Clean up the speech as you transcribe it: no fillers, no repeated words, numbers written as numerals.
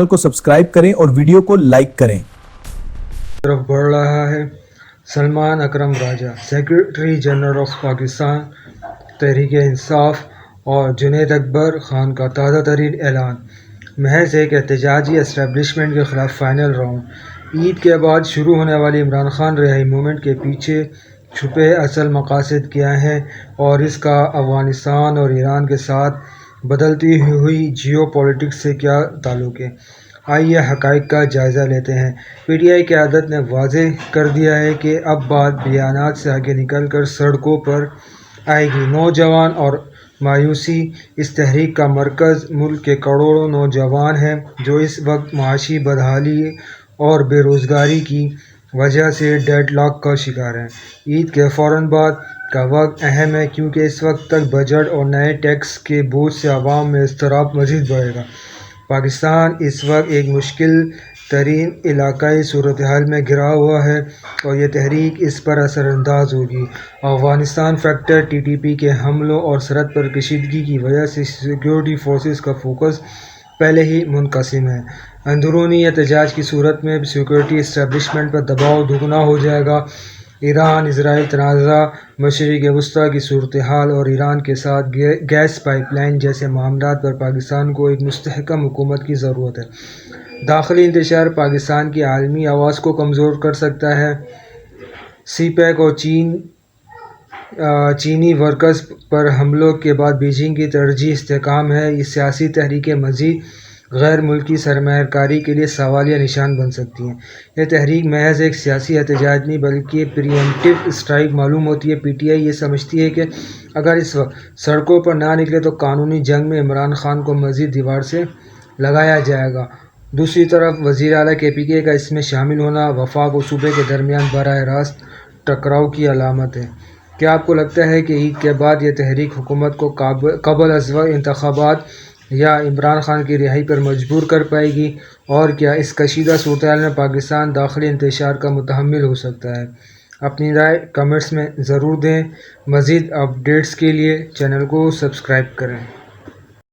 Channel को subscribe करें और वीडियो को लाइक करें। तरफ बढ़ रहा है। सलमान अकरम राजा secretary general of Pakistan Tehreek Insaf और जुनैद अकबर खान का ताज़ा तरीन ऐलान, महज एक एहतजाजी एस्टेब्लिशमेंट के ख़िलाफ़ फाइनल राउंड। ईद के बाद शुरू होने वाली इमरान खान रिहाई मूवमेंट के पीछे छुपे असल मकासद क्या हैं और इसका अफ़गानिस्तान और ईरान के साथ बदलती हुई जियो पॉलिटिक्स से क्या ताल्लुक़ है। आइए हक़ाइक़ का जायज़ा लेते हैं। PTI क़यादत ने वाज़ेह कर दिया है कि अब बात बयानात से आगे निकल कर सड़कों पर आएगी। नौजवान और मायूसी इस तहरीक का मरकज़ मुल्क के करोड़ों नौजवान हैं जो इस वक्त माशी बदहाली और बेरोज़गारी की वजह से डेडलॉक का शिकार हैं। ईद के फ़ौरन बाद का वक्त अहम है क्योंकि इस वक्त तक बजट और नए टैक्स के बोझ से आवाम में इज़्तिराब मज़ीद बढ़ेगा। पाकिस्तान इस वक्त एक मुश्किल तरीन इलाकाई सूरत हाल में घिरा हुआ है और यह तहरीक इस पर असरअंदाज होगी। अफ़गानिस्तान फैक्टर TTP के हमलों और सरहद पर कशीदगी की वजह से सिक्योरिटी फोर्सेस का फोकस पहले ही मुनक़सिम है। अंदरूनी एहतजाज की सूरत में सिक्योरिटी इस्टेब्लिशमेंट पर दबाव दुगना हो जाएगा। ईरान इसराइल तनाज़ा, मशरिक़ वस्ता की सूरत हाल और ईरान के साथ गैस पाइपलाइन जैसे मामलात पर पाकिस्तान को एक मुस्तहकम हुकूमत की ज़रूरत है। दाखिली इंतशार पाकिस्तान की आलमी आवाज़ को कमज़ोर कर सकता है। CPEC और चीनी वर्कर्स पर हमलों के बाद बीजिंग की तरजीह इस्तेहकाम है। ये सियासी तहरीकें मज़ीद गैर मुल्की सरमायाकारी के लिए सवालिया निशान बन सकती हैं। यह तहरीक महज एक सियासी एहतजाज नहीं बल्कि प्रीएम्प्टिव स्ट्राइक मालूम होती है। PTI ये समझती है कि अगर इस वक्त सड़कों पर ना निकले तो कानूनी जंग में इमरान खान को मज़ीद दीवार से लगाया जाएगा। दूसरी तरफ वज़ीर आला KPK का इसमें शामिल होना वफाक और सूबे के दरमियान बराह रास्त टकराव की अलामत है। क्या आपको लगता है कि ईद के बाद यह तहरीक हुकूमत को क़ब्ल अज़ वक्त इंतख़ाबात या इमरान खान की रिहाई पर मजबूर कर पाएगी, और क्या इस कशीदा सूरत हाल में पाकिस्तान दाखिली इंतशार का मुतहम्मिल हो सकता है? अपनी राय कमेंट्स में ज़रूर दें। मज़ीद अपडेट्स के लिए चैनल को सब्सक्राइब करें।